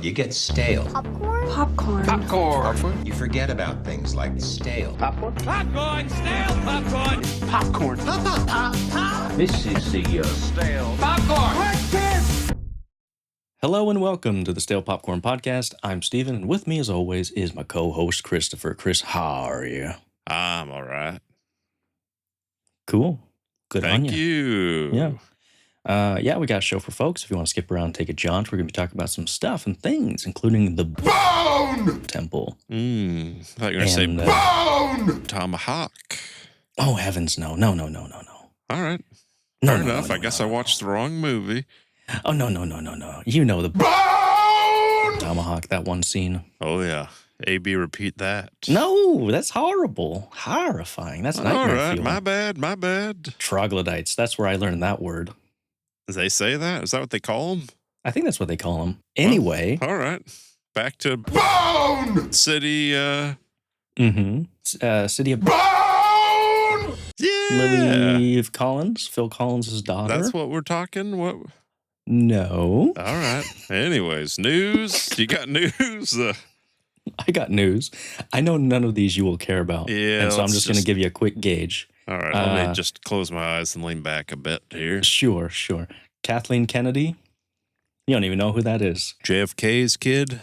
You get stale. Popcorn. Popcorn. You forget about things like stale. Popcorn. Popcorn, stale popcorn. Popcorn. Pop. This is the Stale popcorn. Hello and welcome to the Stale Popcorn Podcast. I'm Steven, and with me as always is my co-host Christopher. Chris, how are you? I'm all right. Cool. Good on Thank you. Yeah, we got a show for folks. If you want to skip around and take a jaunt, we're going to be talking about some stuff and things, including the Bone Temple. I thought you were going to say Bone Tomahawk. Oh, heavens, no. All right. Fair enough. I guess I watched the wrong movie. Oh, no. You know the Bone Tomahawk, that one scene. Oh, yeah. A.B. repeat that. No, that's horrible. Horrifying. That's nightmare All right. fuel. My bad. Troglodytes. That's where I learned that word. They say that? Is that what they call them? I think that's what they call them. Anyway. All right. Back to Bone City. City of Bone! Yeah! Lily Collins, Phil Collins' daughter. That's what we're talking? What? No. All right. Anyways, news. You got news? I got news. I know none of these you will care about. Yeah. And so I'm just going to give you a quick gauge. All right. Let me just close my eyes and lean back a bit here. Sure. Kathleen Kennedy. You don't even know who that is. JFK's kid?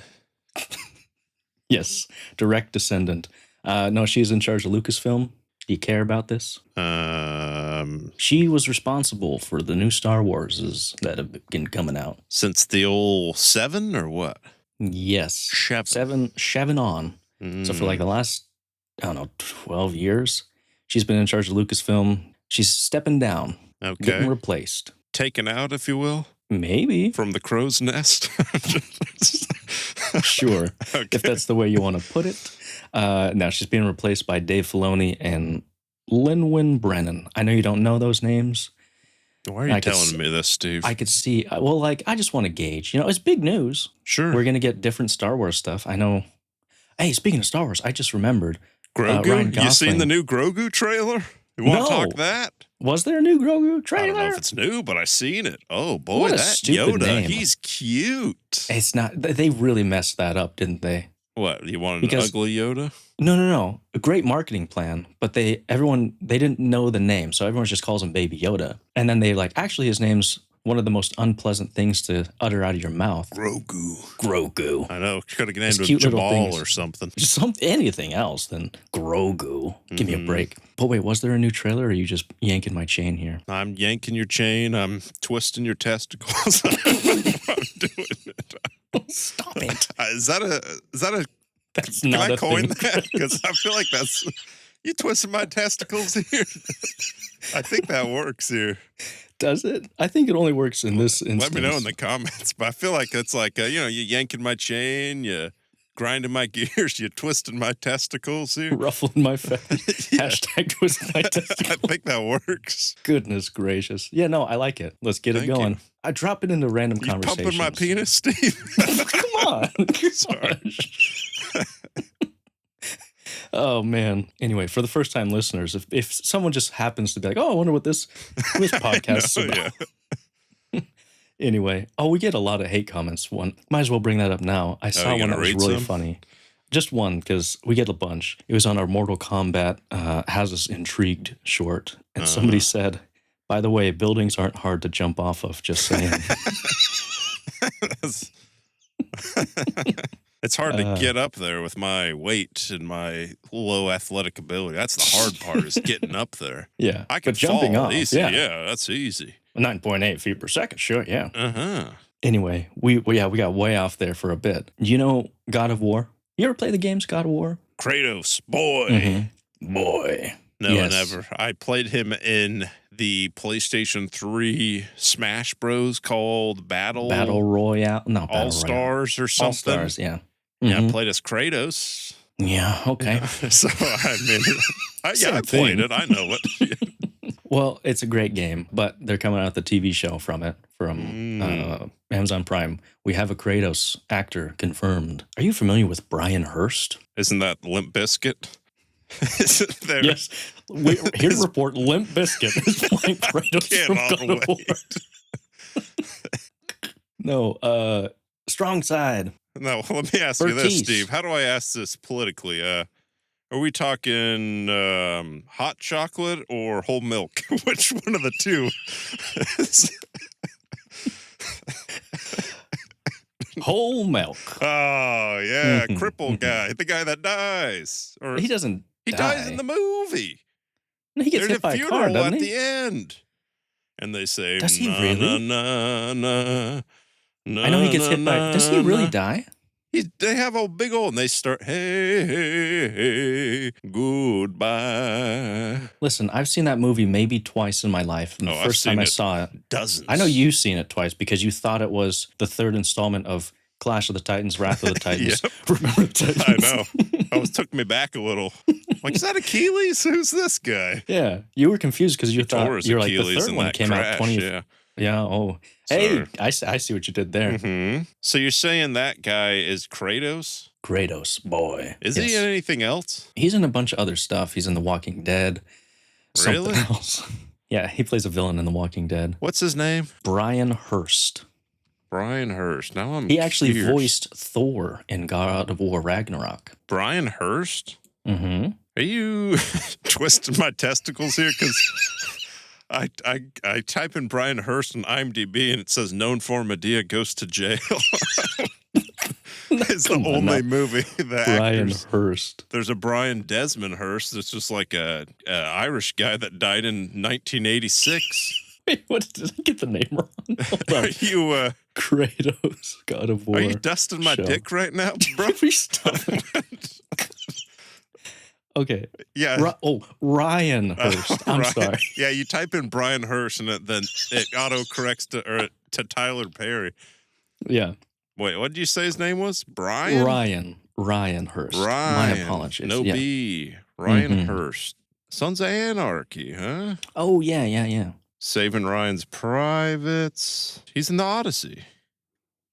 Yes. Direct descendant. No, she's in charge of Lucasfilm. Do you care about this? She was responsible for the new Star Warses that have been coming out. Since the old 7 or what? Yes. Seven on. So for like the last, 12 years, she's been in charge of Lucasfilm. She's stepping down. Okay. Getting replaced. Taken out, if you will? Maybe. From the crow's nest? Sure. Okay. If that's the way you want to put it. Now she's being replaced by Dave Filoni and Lin-Win Brennan. I know you don't know those names. Why are you telling me this, Steve? I could see, I just want to gauge. It's big news. Sure. We're going to get different Star Wars stuff. I know. Hey, speaking of Star Wars, I just remembered. Grogu? Ryan You seen Gosling. the new Grogu trailer? You want to talk that? Was there a new Grogu trailer? I don't know if it's new, but I seen it. Oh, boy, What a that stupid Yoda, name. he's cute. It's not. They really messed that up, didn't they? What, you wanted Because- an ugly Yoda? No. A great marketing plan, but they didn't know the name, so everyone just calls him Baby Yoda. And then they actually his name's one of the most unpleasant things to utter out of your mouth. Grogu. I know. Could have named It's him cute little Jabal things. or something. Anything else than Grogu. Give me a break. But wait, was there a new trailer, or are you just yanking my chain here? I'm yanking your chain. I'm twisting your testicles. I'm doing it. Stop it. Is that a That's Can not I a coin thing. that? Because I feel like that's you twisting my testicles here. I think that works here. Does it? I think it only works in this instance. Let me know in the comments. But I feel like it's like you yanking my chain, you grinding my gears, you twisting my testicles here. Ruffling my feathers. Yeah. Hashtag twist my I testicles. think that works. Goodness gracious. Yeah, no, I like it. Let's get Thank it going. you. I drop it into random You conversations. pumping my penis, Steve? Come on. Sorry. Oh, man. Anyway, for the first-time listeners, if someone just happens to be like, oh, I wonder what this podcast is about. Yeah. Anyway, we get a lot of hate comments. Might as well bring that up now. I saw you one gonna that was read really some? funny. Just one, because we get a bunch. It was on our Mortal Kombat Has Us Intrigued short. And somebody said, by the way, buildings aren't hard to jump off of, just saying. It's hard to get up there with my weight and my low athletic ability. That's the hard part is getting up there. Yeah. I can but jumping fall off, easy. yeah. Yeah, that's easy. 9.8 feet per second, sure, yeah. Uh-huh. Anyway, we got way off there for a bit. You know God of War? You ever play the games God of War? Kratos, boy. Mm-hmm. Boy. No, Yes. never. I played him in the PlayStation 3 Smash Bros. Called Battle Royale? No, Battle All Stars or Royale. something. All Stars, yeah. Yeah, I Mhm. played as Kratos. Yeah, okay. So, I mean, I Same played thing. it. I know it. Well, it's a great game, but they're coming out with the TV show from it, from Amazon Prime. We have a Kratos actor confirmed. Are you familiar with Brian Hurst? Isn't that Limp Bizkit? Isn't there? Yes. Here to report, Limp Bizkit is playing Kratos from Cannot God of War. wait. No, Strong Side. No, let me ask you this, Bertice. Steve. How do I ask this politically? Are we talking hot chocolate or whole milk? Which one of the two? Whole milk. Oh, yeah. Mhm, Crippled guy. The guy that dies. Or He doesn't he die. dies in the movie. He gets There's hit by a car, funeral doesn't at he? the end. And they say, Does he na, really? na, na, na, I know he gets hit by... Does he really na. die? They have a big old, and they start, hey, hey, hey, goodbye. Listen, I've seen that movie maybe twice in my life. And the Oh, I've first time seen I it saw it, dozens. I know you've seen it twice because you thought it was the third installment of Clash of the Titans, Wrath of the Titans. Yep. Remember the Titans? I know. It took me back a little. Like, is that Achilles? Who's this guy? Yeah, you were confused because you tore thought his you're like the Achilles third in one that came out crash, 20. yeah. Yeah. Oh, Sorry. hey, I see what you did there. Mm-hmm. So you're saying that guy is Kratos? Kratos, boy. Is he Yes. in anything else? He's in a bunch of other stuff. He's in The Walking Dead. Something Really? else. Yeah, he plays a villain in The Walking Dead. What's his name? Brian Hurst. Brian Hurst. Now I'm He actually curious. voiced Thor in God of War Ragnarok. Brian Hurst? Mm-hmm. Are you twisting my testicles here? Because I type in Brian Hurst on IMDb and it says known for Medea goes to jail. It's the Come on only now. movie the Brian actors. Hurst. There's a Brian Desmond Hurst that's just like a Irish guy that died in 1986. Wait, what did I get the name wrong? Hold Are on. you Kratos, God of War. are you dusting my show. dick right now, bro? Please stop. Okay. Yeah. Ryan Hurst. I'm Ryan- sorry. Yeah, you type in Brian Hurst and then it auto corrects to Tyler Perry. Yeah. Wait, what did you say his name was? Brian? Ryan Hurst. Ryan. My apologies. No yeah. B. Ryan Mhm. Hurst. Sons of Anarchy, huh? Oh, yeah. Saving Ryan's Privates. He's in the Odyssey.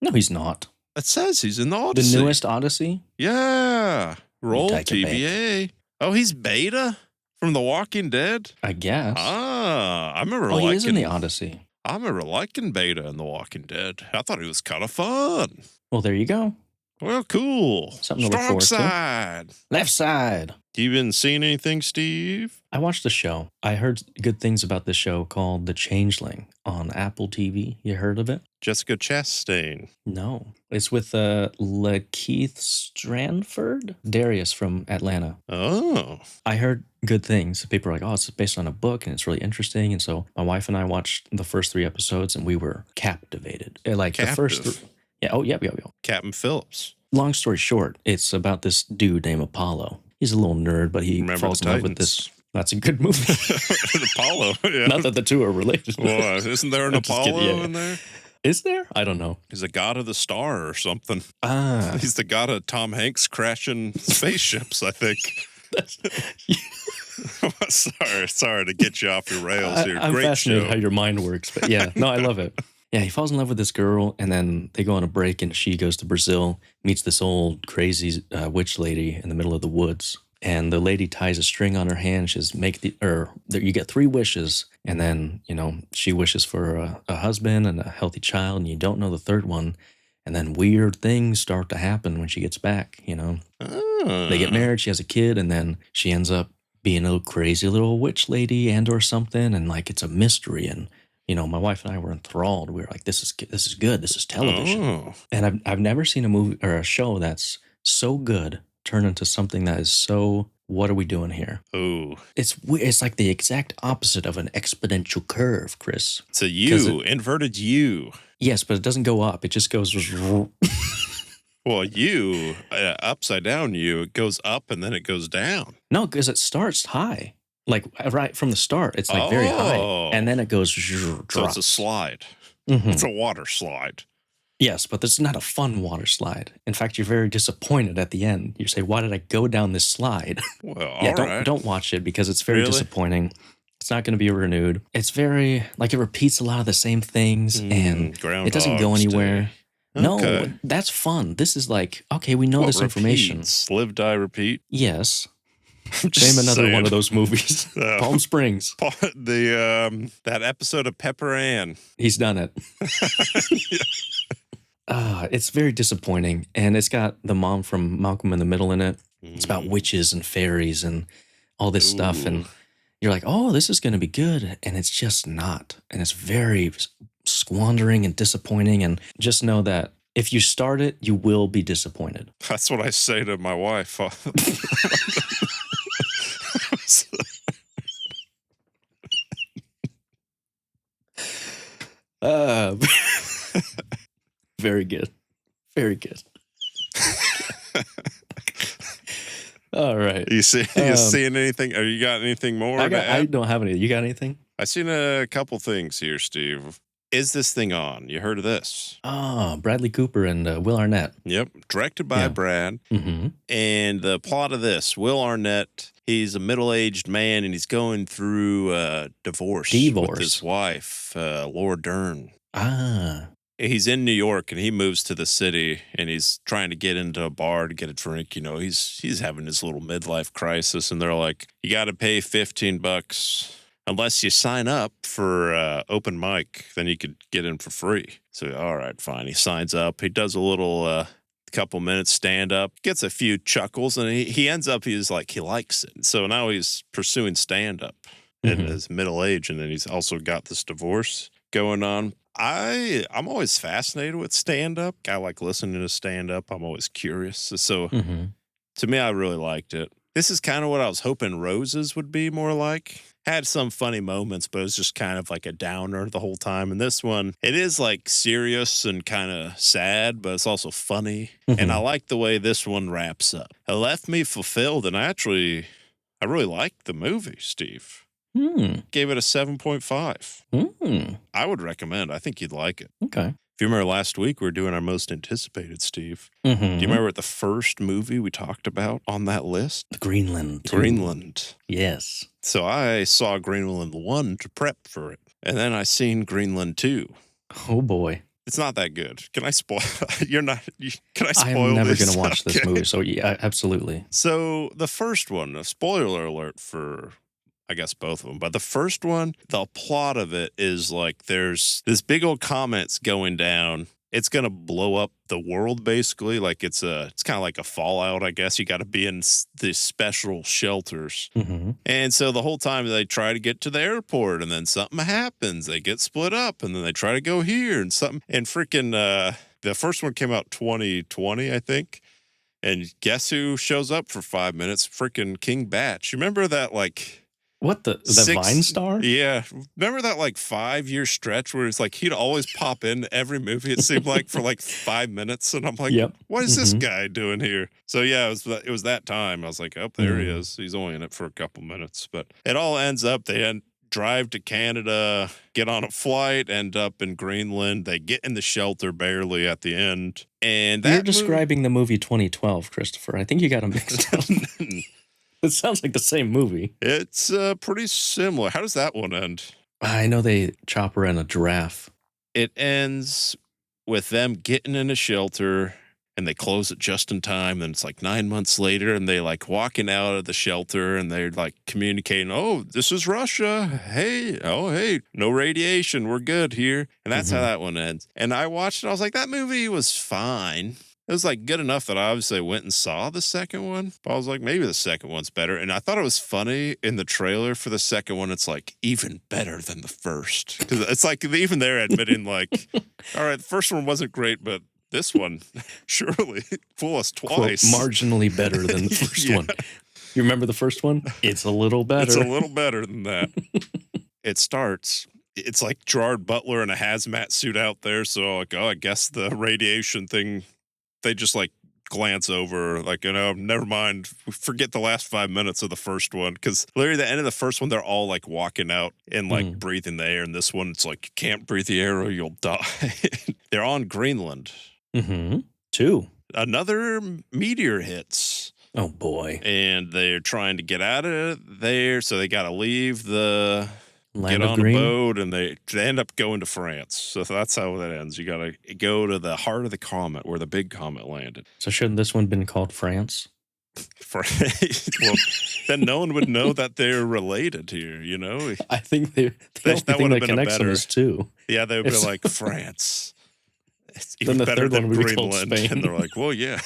No, he's not. It says he's in the The Odyssey. newest Odyssey? Yeah. Roll take a TVA. Oh, he's Beta from The Walking Dead? I guess. Ah, I remember Oh, he liking is in the Odyssey. I remember liking Beta in The Walking Dead. I thought he was kind of fun. Well, there you go. Well, cool. Something to look Strong forward to. side. Left side. You been seeing anything, Steve? I watched the show. I heard good things about this show called The Changeling on Apple TV. You heard of it? Jessica Chastain. No. It's with Lakeith Stranford? Darius from Atlanta. Oh. I heard good things. People were like, oh, it's based on a book and it's really interesting. And so my wife and I watched the first 3 episodes and we were captivated. Like the first Captive. Yeah. Oh, yep. Captain Phillips. Long story short, it's about this dude named Apollo. He's a little nerd, but he Remember falls the in love with Titans. this. That's a good movie. Apollo. Yeah. Not that the two are related. Well, isn't there an I'm just Apollo kidding, yeah. in there? Is there? I don't know. He's a god of the star or something. Ah. He's the god of Tom Hanks crashing spaceships, I think. Sorry to get you off your rails here. I'm Great fascinated show. how your mind works, but yeah, no, I love it. Yeah, he falls in love with this girl, and then they go on a break, and she goes to Brazil, meets this old crazy witch lady in the middle of the woods, and the lady ties a string on her hand. She says, you get 3 wishes, and then she wishes for a husband and a healthy child, and you don't know the third one, and then weird things start to happen when she gets back. Ah. They get married, she has a kid, and then she ends up being a crazy little witch lady or something, and like it's a mystery. And my wife and I were enthralled. We were like, "This is good. This is television." Oh. And I've never seen a movie or a show that's so good turn into something that is so. What are we doing here? Oh. It's like the exact opposite of an exponential curve, Chris. It's a U, inverted U. Yes, but it doesn't go up. It just goes. Well, U, upside down U, it goes up and then it goes down. No, because it starts high. Like right from the start, it's like very high, and then it goes drops. So it's a slide. Mhm. It's a water slide. Yes, but this is not a fun water slide. In fact, you're very disappointed at the end. You say, "Why did I go down this slide?" Well, Yeah, all right. don't watch it because it's very Really? disappointing. It's not going to be renewed. It's very like it repeats a lot of the same things, and it doesn't go Groundhog's Day. anywhere. No, Okay. that's fun. This is like okay, we know What this information. repeats? Live, die, repeat. Yes. Just Name another saying. one of those movies. Oh. Palm Springs. The that episode of Pepper Ann. He's done it. It's very disappointing, and it's got the mom from Malcolm in the Middle in it. It's about witches and fairies and all this stuff, and you're like, oh, this is going to be good, and it's just not, and it's very squandering and disappointing, and just know that if you start it, you will be disappointed. That's what I say to my wife. Very good. Very good. All right. You seeing anything? Or you got anything more? I don't have any. You got anything? I seen a couple things here, Steve. Is this thing on? You heard of this? Oh, Bradley Cooper and Will Arnett. Yep. Directed by Brad. Mm-hmm. And the plot of this, Will Arnett, he's a middle-aged man, and he's going through divorce with his wife, Laura Dern. Ah. He's in New York, and he moves to the city, and he's trying to get into a bar to get a drink. You know, he's having his little midlife crisis, and they're like, you got to pay $15 unless you sign up for open mic, then you could get in for free. So, all right, fine. He signs up. He does a little couple minutes stand up, gets a few chuckles, and he ends up, he likes it. So now he's pursuing stand up in his middle age, and then he's also got this divorce going on. I'm always fascinated with stand up. I like listening to stand up. I'm always curious. So to me, I really liked it. This is kind of what I was hoping Roses would be more like. Had some funny moments, but it was just kind of like a downer the whole time. And this one, it is like serious and kind of sad, but it's also funny. And I like the way this one wraps up. It left me fulfilled, and I really liked the movie, Steve. Gave it a 7.5. I would recommend. I think you'd like it. Okay. If you remember last week, we were doing our most anticipated, Steve. Do you remember the first movie we talked about on that list? Greenland. Greenland. Yes. So I saw Greenland 1 to prep for it. And then I seen Greenland 2. Oh, boy. It's not that good. Can I spoil? Can I spoil I'm never this? going to watch this movie. So, yeah, absolutely. So the first one, a spoiler alert for, I guess, both of them. But the first one, the plot of it is like there's this big old comet's going down. It's going to blow up the world, basically. Like it's kind of like a fallout, I guess. You got to be in these special shelters. And so the whole time they try to get to the airport, and then something happens. They get split up, and then they try to go here and something. And freaking the first one came out 2020, I think. And guess who shows up for 5 minutes? Freaking King Batch. You remember that, like... What, the Vine star? Yeah. Remember that like 5-year stretch where it's like he'd always pop in every movie, it seemed like, for like 5 minutes. And I'm like, what is this guy doing here? So yeah, it was that time. I was like, oh, there he is. He's only in it for a couple minutes. But it all ends up, they drive to Canada, get on a flight, end up in Greenland. They get in the shelter barely at the end. And You're describing the movie 2012, Christopher. I think you got them mixed up. It sounds like the same movie. It's pretty similar. How does that one end? I know they chop her in a giraffe. It ends with them getting in a shelter, and they close it just in time. And it's like 9 months later, and they like walking out of the shelter, and they're like communicating, oh, this is Russia. Hey, no radiation. We're good here. And that's how that one ends. And I watched it. I was like, that movie was fine. It was like good enough that I obviously went and saw the second one. But I was like, maybe the second one's better. And I thought it was funny in the trailer for the second one. It's like even better than the first. Because it's like even they're admitting like, all right, the first one wasn't great, but this one, surely fool us twice. Quote, marginally better than the first one. You remember the first one? It's a little better. It's a little better than that. It starts. It's like Gerard Butler in a hazmat suit out there. So like, oh, I guess the radiation thing, they just like glance over, like, never mind. Forget the last 5 minutes of the first one. Because literally the end of the first one, they're all like walking out and like breathing the air. And this one, it's like, you can't breathe the air or you'll die. They're on Greenland. 2. Another meteor hits. Oh, boy. And they're trying to get out of there. So they got to leave Land get of on Green. a boat, and they end up going to France. So that's how that ends. You got to go to the heart of the comet where the big comet landed. So shouldn't this one been called France? Well, then no one would know that they're related here, you know? I think the only thing that connects them is 2. Yeah, they would be like, France. It's even the better third than one would be called Greenland. Spain. And they're like, well, yeah.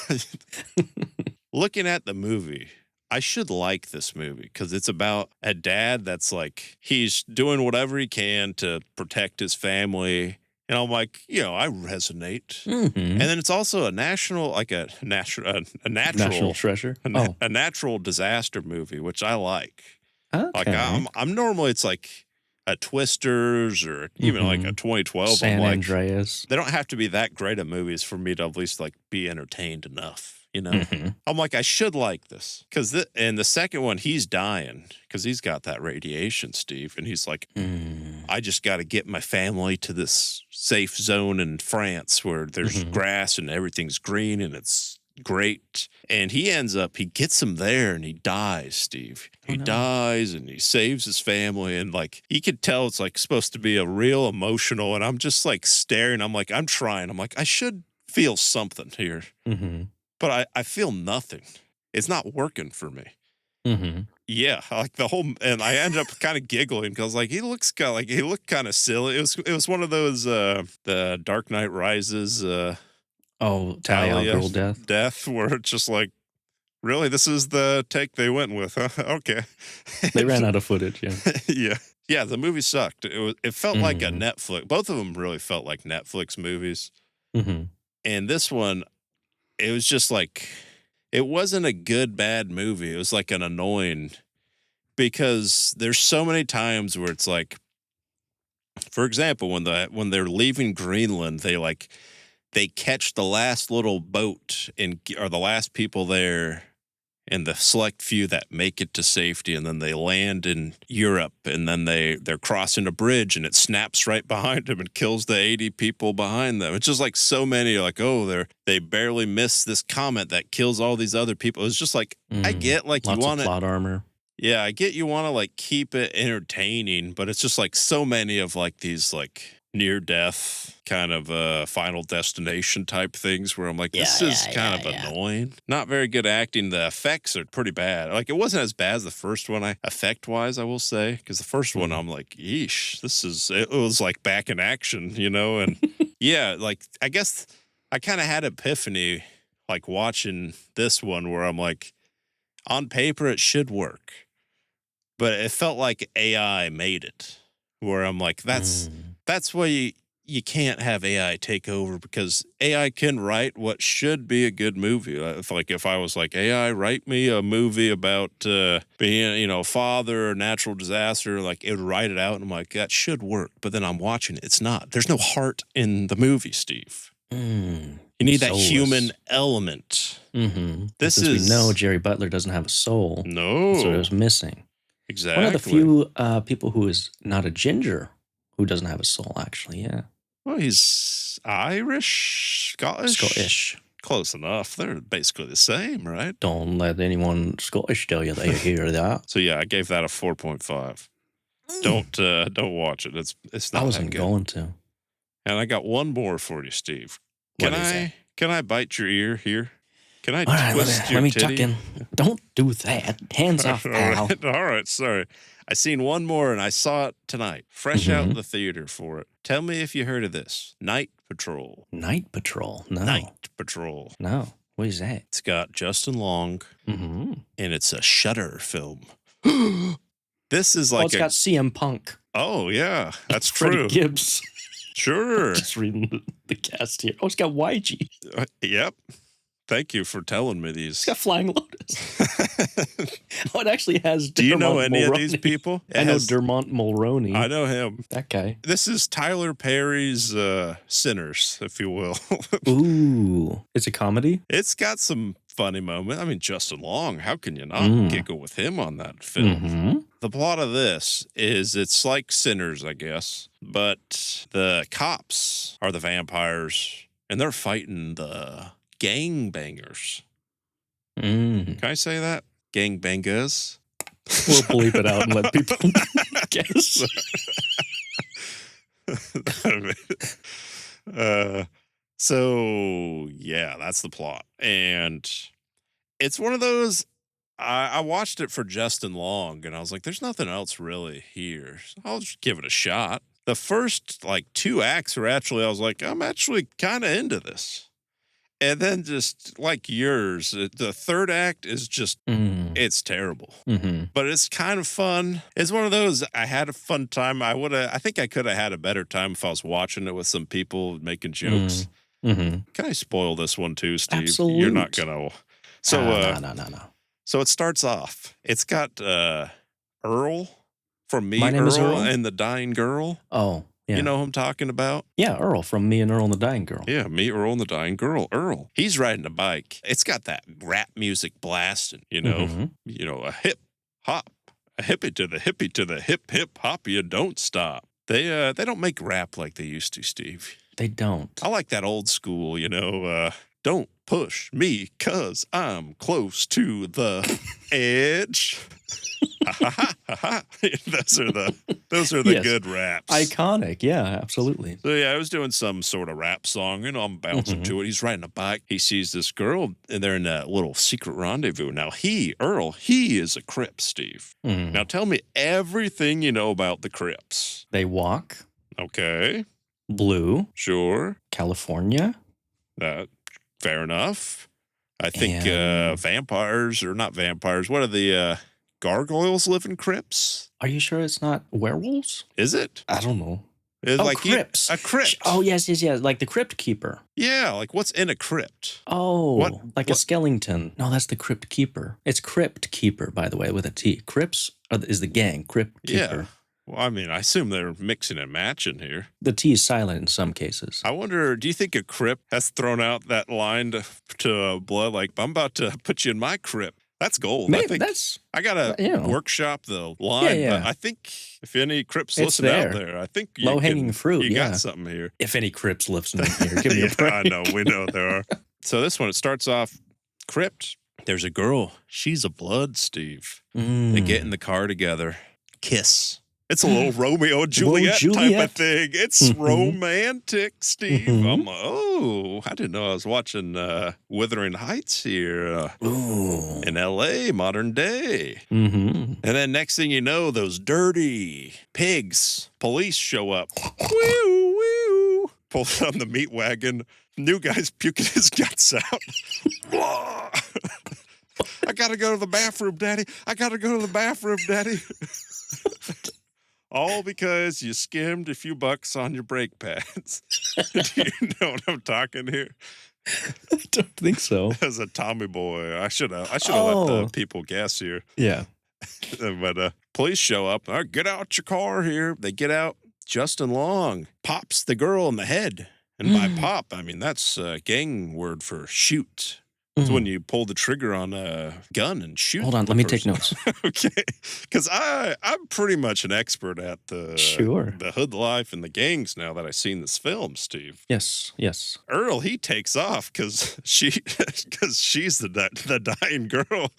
Looking at the movie, I should like this movie because it's about a dad that's like, he's doing whatever he can to protect his family. And I'm like, I resonate. And then it's also a national, like a natural, National treasure. a natural disaster movie, which I like. Okay. Like I'm normally, it's like a Twisters or even like a 2012. San I'm like, Andreas. they don't have to be that great at movies for me to at least like be entertained enough. I'm like, I should like this because in the second one, he's dying because he's got that radiation, Steve. And he's like, I just got to get my family to this safe zone in France where there's grass and everything's green and it's great. And he gets him there and he dies, Steve. He dies and he saves his family. And like, you could tell it's like supposed to be a real emotional. And I'm just like staring. I'm like, I'm trying. I'm like, I should feel something here. But I feel nothing. It's not working for me. Yeah, like the whole, and I ended up kind of giggling because like he looked kind of silly. It was one of those the Dark Knight Rises Talia girl death where it's just like, really, this is the take they went with, huh? Okay. They ran out of footage. Yeah. Yeah. The movie sucked. It felt like a Netflix. Both of them really felt like Netflix movies. And this one, it was just like, it wasn't a good, bad movie. It was like an annoying, because there's so many times where it's like, for example, when they're leaving Greenland, they catch the last little boat or the last people there and the select few that make it to safety, and then they land in Europe, and then they're crossing a bridge and it snaps right behind them and kills the 80 people behind them. It's just like so many are like, oh, they barely miss this comet that kills all these other people. It's just like, I get like lots you want of plot armor. Yeah, I get you want to like keep it entertaining, but it's just like so many of like these like near death kind of Final Destination type things where I'm like, this is kind of annoying. Not very good acting. The effects are pretty bad. Like, it wasn't as bad as the first one, effect wise, I will say, because the first one I'm like, yeesh, it was like back in action, and yeah, like I guess I kind of had epiphany like watching this one where I'm like, on paper it should work, but it felt like AI made it, where I'm like, that's why you can't have AI take over, because AI can write what should be a good movie. If I was like, AI, write me a movie about being, a father or natural disaster, like it would write it out, and I'm like, that should work. But then I'm watching it. It's not. There's no heart in the movie, Steve. You need that human element. This is, we know Jerry Butler doesn't have a soul. No. That's what it was missing. Exactly. One of the few people who is not a ginger who doesn't have a soul, actually, yeah. Well, he's Irish, Scottish. Close enough. They're basically the same, right? Don't let anyone Scottish tell you they hear that. So yeah, I gave that a 4.5. Don't watch it. It's not. I wasn't going to. And I got one more for you, Steve. Can I bite your ear here? Can I twist your titty? Tuck in. Don't do that. Hands off, pal. All right, sorry. I seen one more, and I saw it tonight, fresh out the theater for it. Tell me if you heard of this. Night Patrol. Night Patrol? No. Night Patrol. No. What is that? It's got Justin Long, and it's a Shudder film. This is like it's got CM Punk. Oh, yeah, that's Freddie true. Gibbs. Sure. Just reading the cast here. Oh, it's got YG. Yep. Thank you for telling me these. It's got Flying Lotus. Oh, it actually has Dermot Do you know any Mulroney. of these people? I know Dermot Mulroney. I know him. That guy. This is Tyler Perry's Sinners, if you will. Ooh. It's a comedy? It's got some funny moments. I mean, Justin Long, how can you not giggle with him on that film? The plot of this is it's like Sinners, I guess, but the cops are the vampires, and they're fighting the gangbangers. Can I say that? Gangbangers? We'll bleep it out and let people guess. So, yeah, that's the plot. And it's one of those, I watched it for Justin Long, and I was like, there's nothing else really here. So I'll just give it a shot. the first like 2 acts were actually, I was like, I'm actually kind of into this. And then just like yours, the third act is just, it's terrible. But it's kind of fun. It's one of those, I had a fun time. I think I could have had a better time if I was watching it with some people making jokes. Can I spoil this one too, Steve? Absolutely. You're not going to. So, no. So it starts off. It's got Earl from Me, My Name is Earl? and the Dying Girl. Oh, yeah. You know who I'm talking about? Yeah, Earl from Me and Earl and the Dying Girl. Yeah, Me, Earl, and the Dying Girl. Earl. He's riding a bike. It's got that rap music blasting, you know? You know, a hip hop, a hippie to the hip hip hop, you don't stop. They don't make rap like they used to, Steve. They don't. I like that old school, you know, don't push me 'cause I'm close to the edge. Those are the Yes. good raps. Iconic. Yeah, absolutely. So yeah, I was doing some sort of rap song, you know, I'm bouncing to it. He's riding a bike. He sees this girl and they're in a little secret rendezvous. Now Earl, he is a Crip, Steve. Now tell me everything you know about the Crips. They walk. Okay. Blue. Sure. California. Fair enough. I think And- vampires, or not vampires, what are the gargoyles live in Crips? Are you sure it's not werewolves? Is it? I don't know. It's Crypts. A crypt. Oh, yes. Like the Crypt Keeper. Yeah, like what's in a crypt? Oh, What- a skeleton. No, that's the Crypt Keeper. It's Crypt Keeper, by the way, with a T. Crips is the gang. Crypt Keeper. Yeah. Well, I mean, I assume they're mixing and matching here. The T is silent in some cases. I wonder, do you think a crypt has thrown out that line to Blood, like, I'm about to put you in my crypt? That's gold. Maybe I think that's I got to workshop the line. Yeah. But I think if any Crips It's listen out there. there, I think Low-hanging fruit, You yeah. got something here. if any Crips listen here. Give me a break. I know. We know there are. So this one, it starts off crypt. There's a girl. She's a Blood, Steve. They get in the car together. Kiss. It's a little Romeo and Juliet, type Juliet. of thing. It's romantic, Steve. I'm like, oh, I didn't know I was watching Wuthering Heights here Ooh. in L.A., modern day. Mm-hmm. And then next thing you know, those dirty pigs, police show up. Woo, woo. Pulls on the meat wagon. New guy's puking his guts out. I got to go to the bathroom, Daddy. I got to go to the bathroom, Daddy. All because you skimmed a few bucks on your brake pads. Do you know what I'm talking here? I don't think so. As a Tommy boy, I should have let the people guess here. Yeah. But police show up. All right, get out your car here. They get out. Justin Long pops the girl in the head. And by pop, I mean that's a gang word for shoot. It's when you pull the trigger on a gun and shoot. Hold on, the let me take person. notes. Okay, because I'm pretty much an expert at the hood life and the gangs now that I've seen this film, Steve. Yes. Earl, he takes off because she's the dying girl.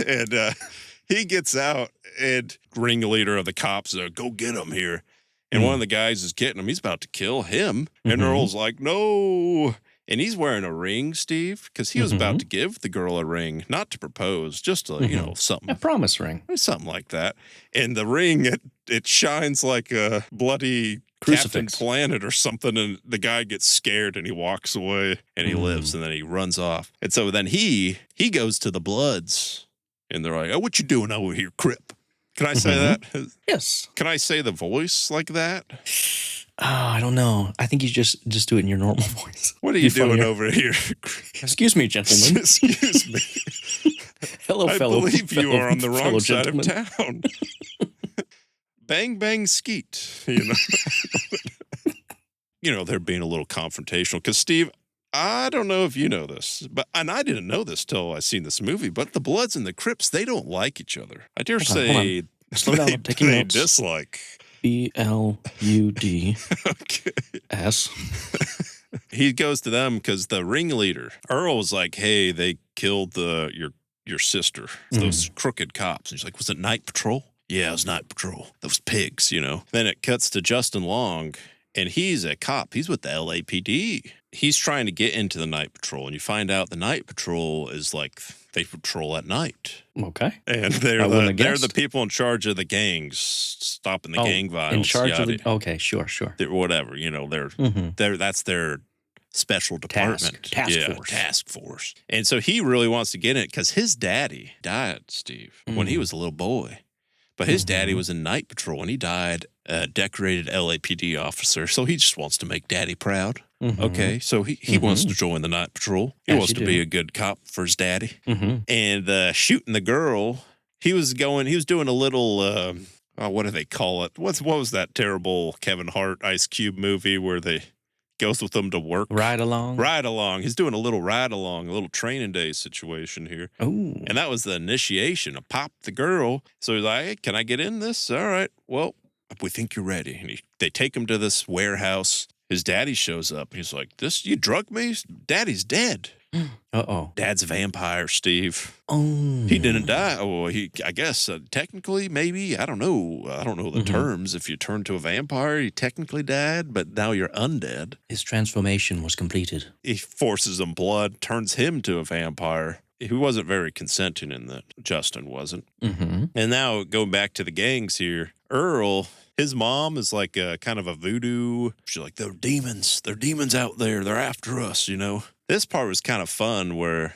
And he gets out, and ringleader of the cops go get him here. And one of the guys is getting him. He's about to kill him. And Earl's like, no. And he's wearing a ring, Steve, because he was about to give the girl a ring, not to propose, just to, something. A promise ring. Something like that. And the ring, it shines like a bloody Captain Crucifix. Planet or something. And the guy gets scared and he walks away and he lives and then he runs off. And so then he goes to the Bloods and they're like, oh, what you doing over here, Crip? Can I say that? Yes. Can I say the voice like that? Oh, I don't know. I think you just do it in your normal voice. What are you doing funnier. over here? Excuse me, gentlemen. Excuse me. Hello, I fellow. believe you are on the fellow wrong side of gentlemen. town. Bang, bang, skeet. They're being a little confrontational. Because, Steve, I don't know if you know this, and I didn't know this till I seen this movie, but the Bloods and the Crips, they don't like each other. I dare Hold say on. Slow down, I'm taking they notes. dislike. BLUDS. Okay. He goes to them because the ringleader, Earl, was like, hey, they killed your sister, those crooked cops. And he's like, was it night patrol? Yeah, it was night patrol. Those pigs, Then it cuts to Justin Long, and he's a cop. He's with the LAPD. He's trying to get into the night patrol, and you find out the night patrol is like they patrol at night. Okay. And they're the people in charge of the gangs, stopping the gang violence. In charge of the... Okay, sure. Whatever, that's their special department. Task force. And so he really wants to get in it because his daddy died, Steve, when he was a little boy. But his daddy was in night patrol, and he died a decorated LAPD officer. So he just wants to make daddy proud. Okay, so he wants to join the night patrol. He wants to be a good cop for his daddy. And shooting the girl, he was doing a little, what do they call it? What was that terrible Kevin Hart Ice Cube movie where they goes with them to work? Ride along. He's doing a little ride along, a little training day situation here. Oh. And that was the initiation of Pop the girl. So he's like, hey, can I get in this? All right, well, we think you're ready. And they take him to this warehouse. His daddy shows up. He's like, you drugged me? Daddy's dead. Uh-oh. Dad's a vampire, Steve. Oh. He didn't die. Oh, I guess technically, maybe. I don't know. I don't know the terms. If you turn to a vampire, you technically died, but now you're undead. His transformation was completed. He forces him blood, turns him to a vampire. He wasn't very consenting in that. Justin wasn't. And now going back to the gangs here, Earl, his mom is like kind of a voodoo. She's like, they're demons. They're demons out there. They're after us, This part was kind of fun where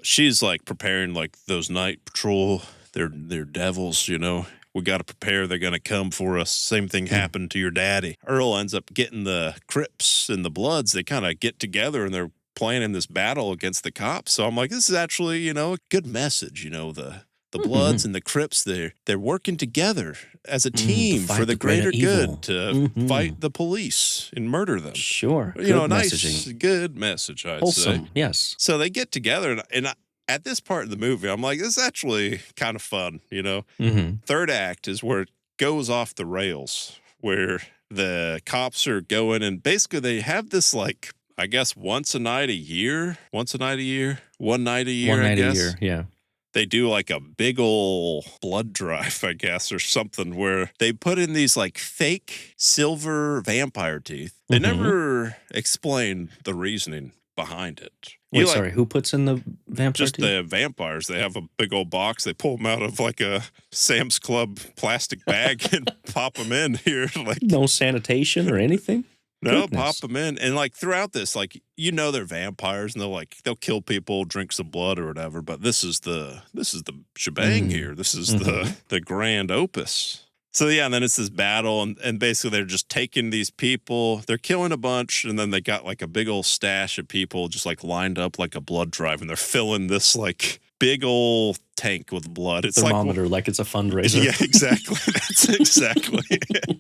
she's like preparing like those night patrol. They're devils, We got to prepare. They're going to come for us. Same thing happened to your daddy. Earl ends up getting the Crips and the Bloods. They kind of get together and they're planning this battle against the cops. So I'm like, this is actually, a good message. The Bloods and the Crips, they're working together as a team for the greater good to fight the police and murder them. Sure. Nice, good message, I'd Wholesome, say. Yes. So they get together, and at this part of the movie, I'm like, this is actually kind of fun, Third act is where it goes off the rails, where the cops are going, and basically they have this, like, I guess one night a year, yeah. They do like a big ol' blood drive, I guess, or something where they put in these like fake silver vampire teeth. They never explain the reasoning behind it. Wait, sorry, who puts in the vampire Just teeth? the vampires. They have a big old box. They pull them out of like a Sam's Club plastic bag and pop them in here. Like no sanitation or anything? No, pop them in. And like throughout this, like, they're vampires and they'll kill people, drink some blood or whatever. But this is the shebang here. This is the grand opus. So yeah, and then it's this battle and basically they're just taking these people, they're killing a bunch, and then they got like a big old stash of people just like lined up like a blood drive, and they're filling this like big old tank with blood. It's thermometer, like it's a fundraiser. Yeah, exactly. That's exactly it.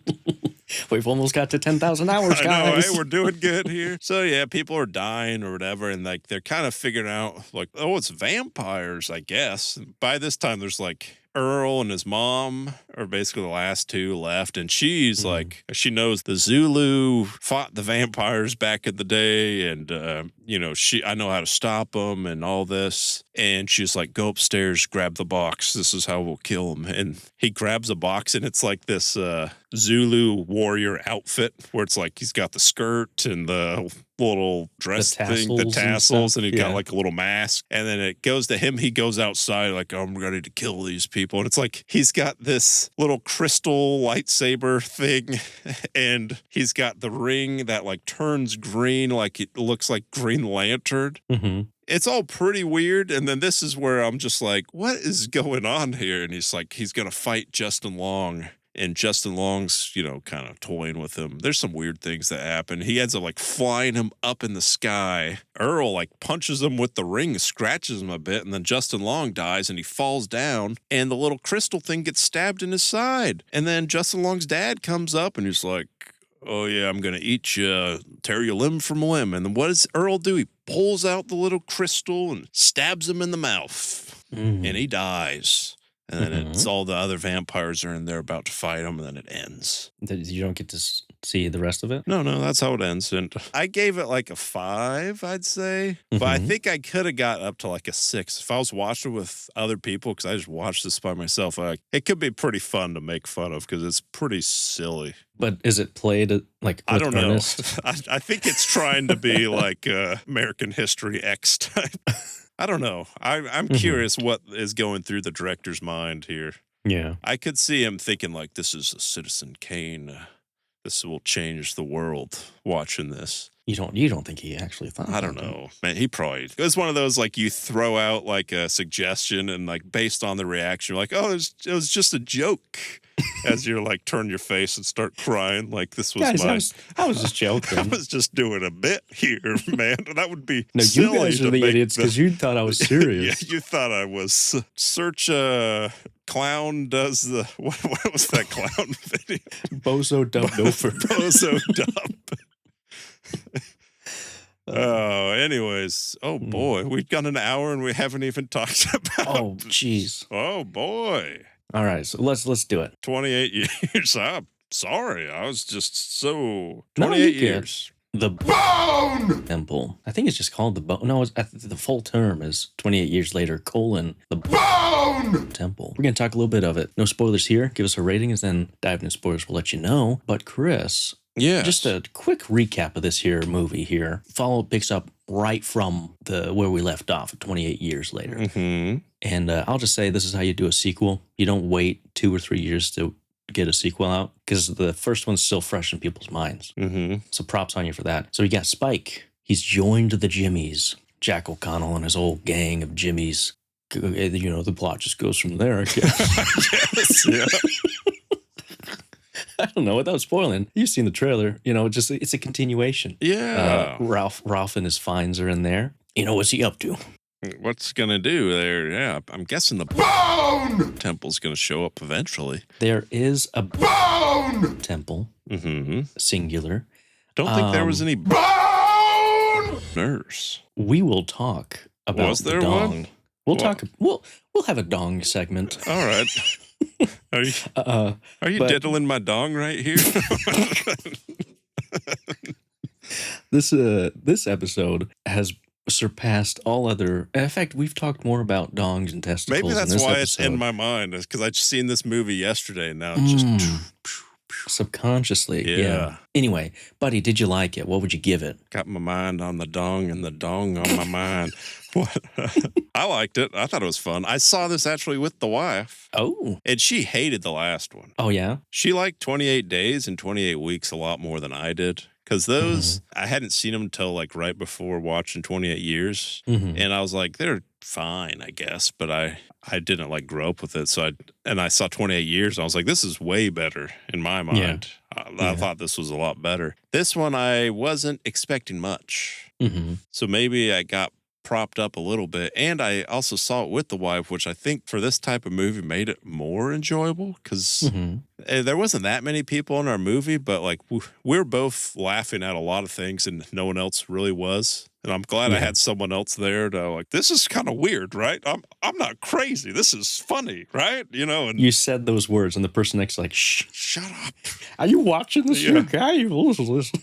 We've almost got to 10,000 hours, guys. I know, hey, we're doing good here. So yeah, people are dying or whatever, and like they're kind of figuring out like, oh, it's vampires, I guess. By this time, there's like Earl and his mom are basically the last two left, and she's like, she knows the Zulu fought the vampires back in the day, and I know how to stop them and all this. And she's like, go upstairs, grab the box. This is how we'll kill them. And he grabs a box, and it's like this Zulu warrior outfit where it's like he's got the skirt and the little dress thing, the tassels, and he got like a little mask. And then it goes to him. He goes outside like, I'm ready to kill these people. And it's like he's got this little crystal lightsaber thing, and he's got the ring that like turns green, like it looks like Green Lantern. It's all pretty weird. And then this is where I'm just like, what is going on here? And he's like, he's going to fight Justin Long. And Justin Long's, kind of toying with him. There's some weird things that happen. He ends up like flying him up in the sky. Earl like punches him with the ring, scratches him a bit, and then Justin Long dies and he falls down, and the little crystal thing gets stabbed in his side. And then Justin Long's dad comes up and he's like, oh yeah, I'm going to eat you, tear you limb from limb. And then what does Earl do? He pulls out the little crystal and stabs him in the mouth, and he dies. And then it's all the other vampires are in there about to fight him, and then it ends. You don't get to see the rest of it? No, that's how it ends. And I gave it like a 5, I'd say. But I think I could have got up to like a 6. If I was watching with other people, because I just watched this by myself, it could be pretty fun to make fun of because it's pretty silly. But is it played like I don't earnest? know. I think it's trying to be like American History X type. I don't know. I'm curious what is going through the director's mind here. Yeah. I could see him thinking like, this is a Citizen Kane. This will change the world watching this. You don't think he actually thought I don't know. Man, he probably, it's one of those like you throw out like a suggestion and like based on the reaction, you're like, oh, it was just a joke. As you're like turn your face and start crying like this was Guys, I was just joking. I was just doing a bit here, man. That would be No, silly you guys are the idiots because you thought I was serious. Yeah, you thought I was. Search clown does the what was that clown video? Bozo dub Dofer. Bozo dub. Oh, anyways. Oh boy, we've got an hour and we haven't even talked about. Oh, jeez. Oh boy. All right, so let's do it. 28 years. I'm sorry. I was just so 28 No, you years. The Bone Temple. I think it's just called the Bone. No, the full term is 28 years later, the Bone Temple. We're going to talk a little bit of it. No spoilers here. Give us a rating, and then dive into spoilers. We'll let you know. But Chris, just a quick recap of this here movie here. Picks up right from where we left off 28 years later. Mm-hmm. And I'll just say this is how you do a sequel. You don't wait 2 or 3 years to get a sequel out because the first one's still fresh in people's minds. Mm-hmm. So props on you for that. So you got Spike. He's joined the Jimmies. Jack O'Connell and his old gang of Jimmies. You know, the plot just goes from there, I guess. Yes, yeah. I don't know, without spoiling. You've seen the trailer. You know, it's a continuation. Yeah. Ralph and his finds are in there. You know, what's he up to? What's gonna do there? Yeah, I'm guessing the Bone Temple's gonna show up eventually. There is a Bone Temple, singular. Don't think there was any Bone Nurse. We will talk about was there the dong. one? We'll talk. We'll have a dong segment. All right. Are you diddling my dong right here? This episode has surpassed all other. In fact, we've talked more about dongs and testicles. Maybe that's in this why episode. it's in my mind. Is because I just seen this movie yesterday, and now it's just subconsciously. Yeah. Anyway, buddy, did you like it? What would you give it? Got my mind on the dong and the dong on my mind. What? I liked it. I thought it was fun. I saw this actually with the wife. Oh. And she hated the last one. Oh, yeah? She liked 28 Days and 28 Weeks a lot more than I did. Because those, I hadn't seen them until like right before watching 28 Years. And I was like, they're fine, I guess. But I didn't like grow up with it. So I saw 28 Years. And I was like, this is way better in my mind. I thought this was a lot better. This one, I wasn't expecting much. So maybe I got propped up a little bit. And I also saw it with the wife, which I think for this type of movie made it more enjoyable because there wasn't that many people in our movie, but like we're both laughing at a lot of things and no one else really was. And I'm glad I had someone else there to like, this is kind of weird, right? I'm not crazy. This is funny, right? You know, and you said those words and the person next to like, shh, shut up. Are you watching this? Yeah. Guy? Listen.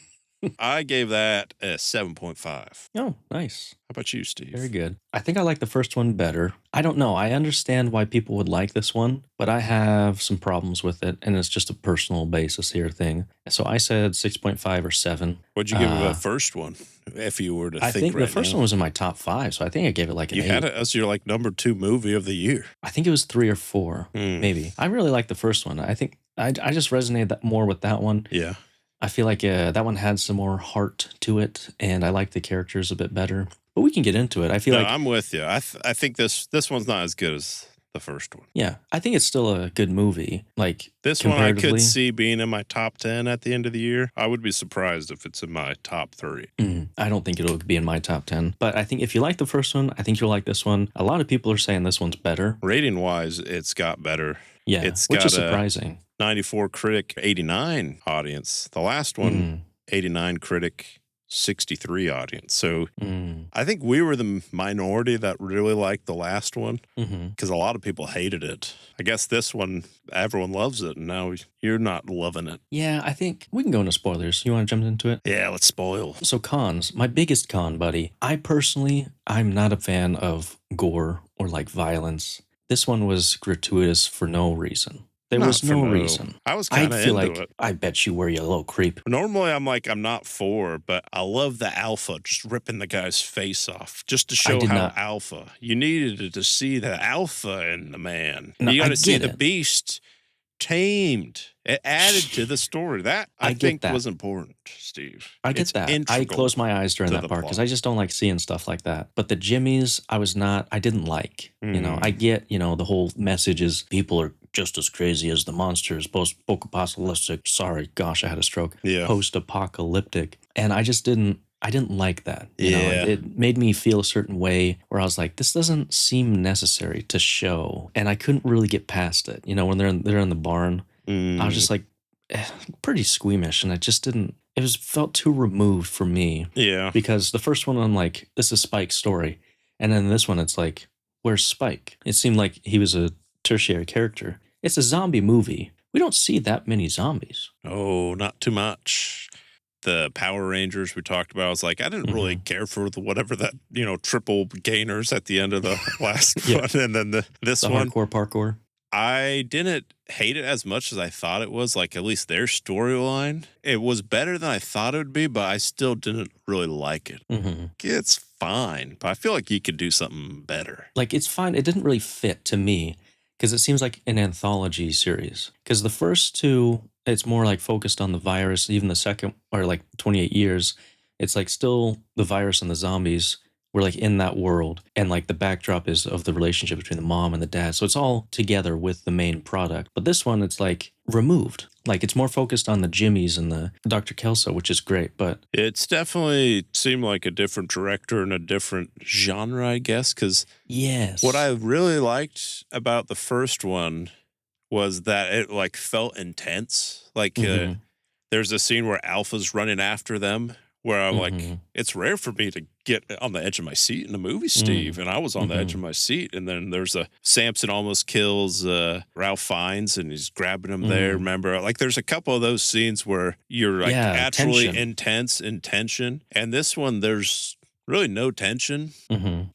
I gave that a 7.5. Oh, nice. How about you, Steve? Very good. I think I like the first one better. I don't know. I understand why people would like this one, but I have some problems with it, and it's just a personal basis here thing. So I said 6.5 or 7. What'd you give the first one? If you were to I think right the first now? one was in my top 5, so I think I gave it like an 8. You had it as your like number 2 movie of the year. I think it was 3 or 4, maybe. I really like the first one. I think I just resonated more with that one. Yeah. I feel like that one had some more heart to it, and I like the characters a bit better. But we can get into it. I feel like I'm with you. I think this one's not as good as the first one. Yeah, I think it's still a good movie. Like this one, I could see being in my top 10 at the end of the year. I would be surprised if it's in my top 3. I don't think it'll be in my top 10. But I think if you like the first one, I think you'll like this one. A lot of people are saying this one's better. Rating wise, it's got better. Yeah, which is surprising. 94 critic, 89 audience. The last one, 89 critic, 63 audience. So I think we were the minority that really liked the last one because a lot of people hated it. I guess this one, everyone loves it, and now you're not loving it. Yeah, I think we can go into spoilers. You want to jump into it? Yeah, let's spoil. So cons. My biggest con, buddy. I'm not a fan of gore or like violence. This one was gratuitous for no reason. There Not was for no no. reason. I was I kind of feel into like it. I bet you were, you little creep. Normally, I'm not for, but I love the alpha just ripping the guy's face off just to show did how not. alpha. You needed to see the alpha in the man. No, You I got to see get the it. beast tamed. It added to the story. That I get think that. was important, Steve. I get It's that. I integral closed my eyes during to that the part because plot. I just don't like seeing stuff like that. But the Jimmies, I didn't like. You know, I get, the whole message is people are just as crazy as the monsters, post-apocalyptic. Sorry, gosh, I had a stroke. Yeah. Post-apocalyptic. And I didn't like that. You know, Yeah. it made me feel a certain way where I was like, this doesn't seem necessary to show. And I couldn't really get past it. You know, when they're in the barn, I was just like, pretty squeamish, and it felt too removed for me. Yeah. Because the first one, I'm like, this is Spike's story. And then this one, it's like, where's Spike? It seemed like he was a tertiary character. It's a zombie movie. We don't see that many zombies. Oh, not too much. The Power Rangers we talked about, I was like, I didn't really care for whatever that, triple gainers at the end of the last one. And then this one. Hardcore parkour. I didn't hate it as much as I thought it was, like at least their storyline. It was better than I thought it would be, but I still didn't really like it. It's fine, but I feel like you could do something better. Like, it's fine. It didn't really fit to me because it seems like an anthology series. Because the first two, it's more like focused on the virus. Even the second, or like 28 years, it's like still the virus and the zombies. We're like in that world, and like the backdrop is of the relationship between the mom and the dad. So it's all together with the main product. But this one, it's like removed. Like it's more focused on the Jimmies and the Dr. Kelso, which is great. But it's definitely seemed like a different director and a different genre, I guess. Because yes, what I really liked about the first one was that it like felt intense. Like there's a scene where Alpha's running after them, where I'm like, it's rare for me to get on the edge of my seat in a movie, Steve. And I was on the edge of my seat. And then there's Samson almost kills Ralph Fiennes and he's grabbing him there. Remember, like there's a couple of those scenes where you're like actually intense in tension. And this one, there's really no tension.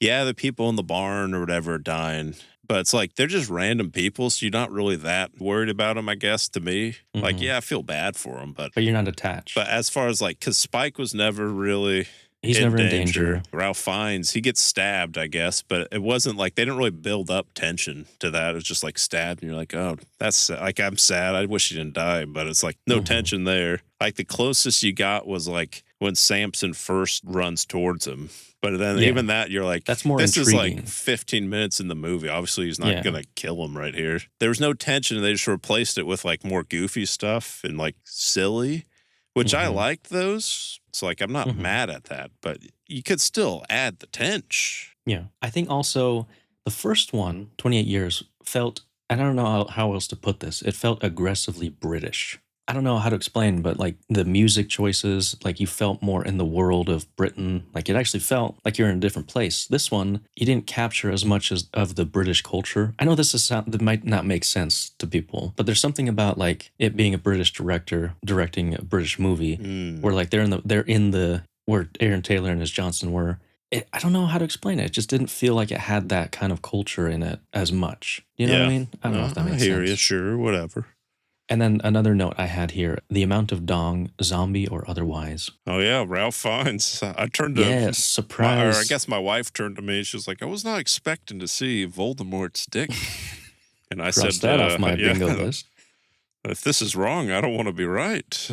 Yeah, the people in the barn or whatever are dying. But it's like they're just random people, so you're not really that worried about them, I guess, to me. Like, yeah, I feel bad for them, but you're not attached. But as far as like, because Spike was never really He's never in danger. Ralph Fiennes, he gets stabbed, I guess, but it wasn't like they didn't really build up tension to that. It was just like stabbed, and you're like, oh, that's like, I'm sad. I wish he didn't die, but it's like no tension there. Like the closest you got was like when Samson first runs towards him. But then even that, you're like, that's more this intriguing. is like 15 minutes in the movie. Obviously, he's not going to kill him right here. There was no tension. They just replaced it with like more goofy stuff and like silly, which I liked those. So like, I'm not mad at that, but you could still add the tension. Yeah. I think also the first one, 28 years, felt, and I don't know how else to put this, it felt aggressively British. I don't know how to explain, but like the music choices, like you felt more in the world of Britain. Like it actually felt like you're in a different place. This one, you didn't capture as much as of the British culture. I know that might not make sense to people, but there's something about like it being a British director directing a British movie where like they're in the where Aaron Taylor and his Johnson were. I don't know how to explain it. It just didn't feel like it had that kind of culture in it as much. You know what I mean? I don't know if that makes sense. I hear you, sure, whatever. And then another note I had here, the amount of dong, zombie or otherwise. Oh, yeah, Ralph Fiennes. I turned to... surprise. Or I guess my wife turned to me. She was like, I was not expecting to see Voldemort's dick. And I said... that off my bingo list. If this is wrong, I don't want to be right.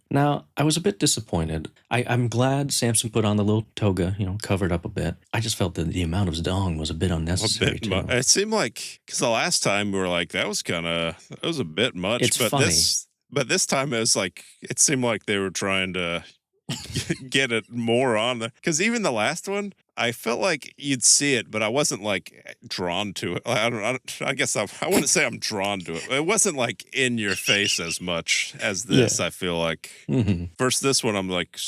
Now, I was a bit disappointed. I'm glad Samson put on the little toga, covered up a bit. I just felt that the amount of dong was a bit unnecessary, too. It seemed like, because the last time we were like, that was a bit much. It's funny. But this time it was like, it seemed like they were trying to get it more on there. Because even the last one, I felt like you'd see it, but I wasn't like drawn to it. I guess I wouldn't say I'm drawn to it. It wasn't like in your face as much as this. I feel like first this one, I'm like,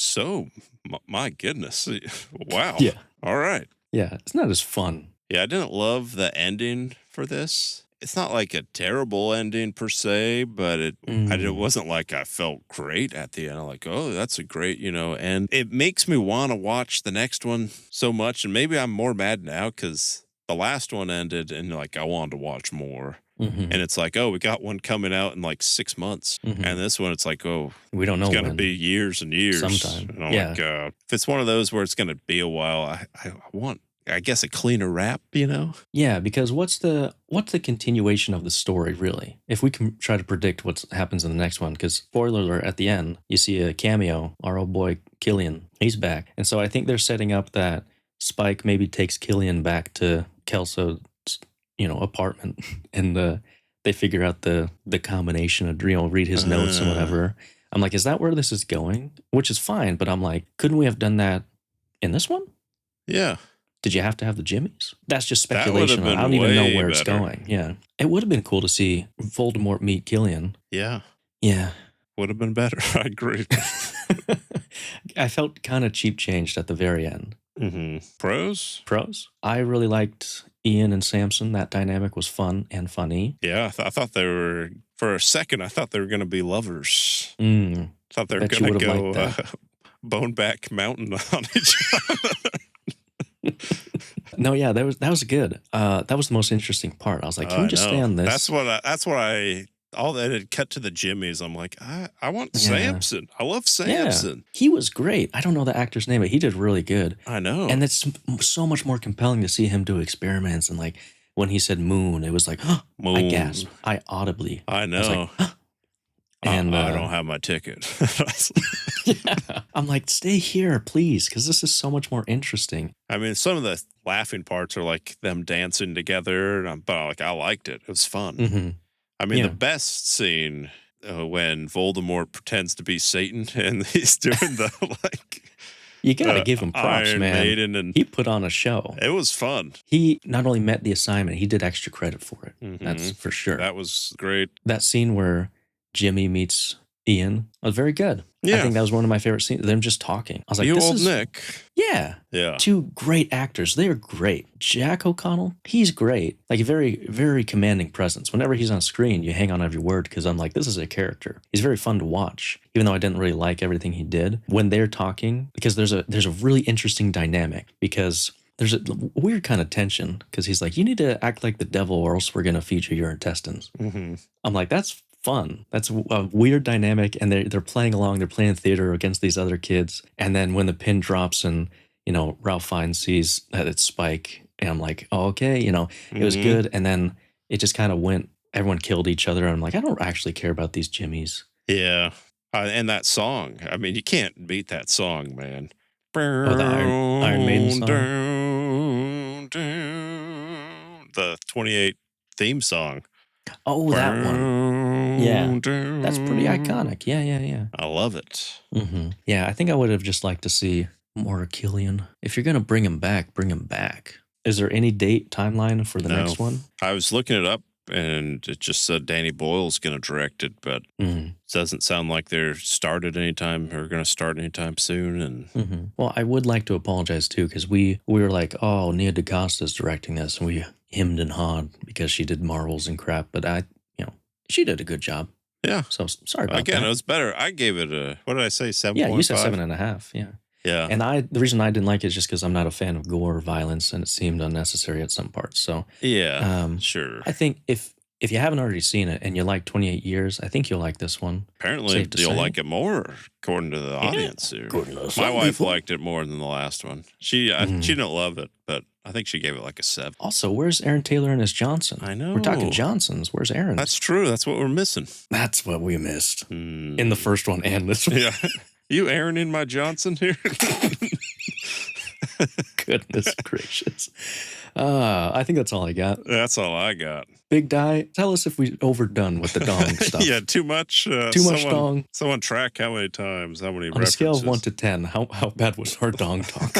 my goodness, wow, yeah, all right, yeah, it's not as fun. Yeah, I didn't love the ending for this. It's not like a terrible ending per se, but it wasn't like I felt great at the end. I'm like, oh, that's a great, and it makes me want to watch the next one so much. And maybe I'm more mad now because the last one ended and like I wanted to watch more. Mhm. And it's like, oh, we got one coming out in like 6 months. Mhm. And this one, it's like, oh, We don't know it's going to when. be years and years. Sometime. And I'm Yeah. like, if it's one of those where it's going to be a while, I want, I guess, a cleaner wrap, you know? Yeah, because what's the continuation of the story really? If we can try to predict what happens in the next one, because spoiler alert, at the end you see a cameo, our old boy Killian, he's back, and so I think they're setting up that Spike maybe takes Killian back to Kelso's, apartment, and they figure out the combination of read his notes and whatever. I'm like, is that where this is going? Which is fine, but I'm like, couldn't we have done that in this one? Yeah. Did you have to have the Jimmies? That's just That would've speculation. been I don't even know way where it's better. going. Yeah. It would have been cool to see Voldemort meet Killian. Yeah. Yeah. Would have been better. I agree. I felt kind of cheap changed at the very end. Pros? Pros? I really liked Ian and Samson. That dynamic was fun and funny. Yeah. I thought they were, for a second, I thought they were going to be lovers. Mm. Thought they were Bet you going to would've go liked that. Boneback Mountain on each other. No, yeah, that was good. That was the most interesting part. I was like, can we just stay on this? That's what I all that had cut to the Jimmies. I'm like, I want Yeah. Samson. I love Samson. He was great. I don't know the actor's name, but he did really good. I know. And it's so much more compelling to see him do experiments. And like when he said moon, it was like, I Moon. gasped. I audibly. I know. was like, and I don't have my ticket. yeah, I'm like, stay here, please, because this is so much more interesting. I mean, some of the laughing parts are like them dancing together, but I liked it. It was fun. Mm-hmm. I mean, Yeah. the best scene when Voldemort pretends to be Satan and he's doing the like. You gotta give him props, Iron man. Maiden, and He put on a show. it was fun. He not only met the assignment, he did extra credit for it. Mhm. That's for sure. That was great. That scene where Jimmy meets Ian was very good. I Yeah. think that was one of my favorite scenes. Them just talking. I was like, You this old is Nick. yeah. Yeah. Two great actors. They're great. Jack O'Connell, he's great. Like a very, very commanding presence. Whenever he's on screen, you hang on every word because I'm like, this is a character. He's very fun to watch, even though I didn't really like everything he did. When they're talking, because there's a really interesting dynamic because there's a weird kind of tension because he's like, you need to act like the devil or else we're going to feature your intestines. Mm-hmm. I'm like, that's fun. That's a weird dynamic. And they're playing along. They're playing theater against these other kids. And then when the pin drops and, Ralph Fiennes sees that it's Spike, and I'm like, oh, okay, it was Mhm. good. And then it just kind of went, everyone killed each other. And I'm like, I don't actually care about these Jimmies. Yeah. And that song. I mean, you can't beat that song, man. Oh, the Iron Maiden song? The 28 theme song. Oh, that one. Yeah. That's pretty iconic. Yeah. I love it. Mm-hmm. Yeah, I think I would have just liked to see more Killian. If you're going to bring him back, bring him back. Is there any date timeline for the No. next one? I was looking it up and it just said Danny Boyle's going to direct it, but Mm-hmm. it doesn't sound like they're started anytime or going to start anytime soon. And Mm-hmm. Well, I would like to apologize too, because we were like, oh, Nia DaCosta's directing this, and we hemmed and hawed because she did Marvels and crap, but she did a good job. yeah, So sorry about again, that. it was better. I gave it what did I say? 7.5? Yeah, you said 7.5. Yeah. Yeah. And the reason I didn't like it is just because I'm not a fan of gore or violence, and it seemed unnecessary at some parts. So Yeah. Sure. I think if you haven't already seen it and you like 28 Years, I think you'll like this one. Apparently, Safe to you'll say. like it more, according to the audience here. according to My some wife people. liked it more than the last one. She didn't love it, but I think she gave it like a 7. Also, where's Aaron Taylor and his Johnson? I know. We're talking Johnsons. Where's Aaron? That's true. That's what we're missing. That's what we missed Hmm. in the first one and this one. Yeah. You Aaron in my Johnson here? Goodness gracious. I think that's all I got. That's all I got. Big Die, tell us if we overdone with the dong stuff. Yeah, too much. Too much dong. Someone track how many times, how many On a references. scale of 1 to 10, how bad was our dong talk?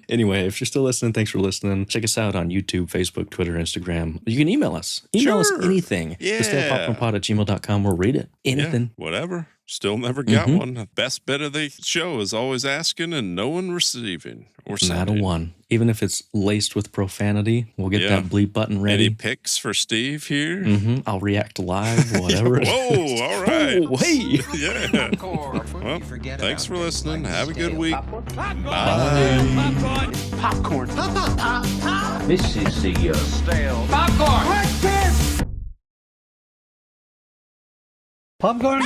Anyway, if you're still listening, thanks for listening. Check us out on YouTube, Facebook, Twitter, Instagram. You can email us. Email us Sure. anything. Yeah. TheStalePopcornPod@gmail.com. We'll read it. Anything. Yeah, whatever. Still never got Mhm. one. Best bit of the show is always asking and no one receiving or Not a sending. one. Even if it's laced with profanity, we'll get Yeah. that bleep button Any ready. picks for Steve here? I'll react live, whatever. Whoa, all right. Oh, hey. Yeah. Well, Well, thanks for listening. Have a good week. Popcorn. Bye. Popcorn. This is the stale popcorn. What's this? Popcorn?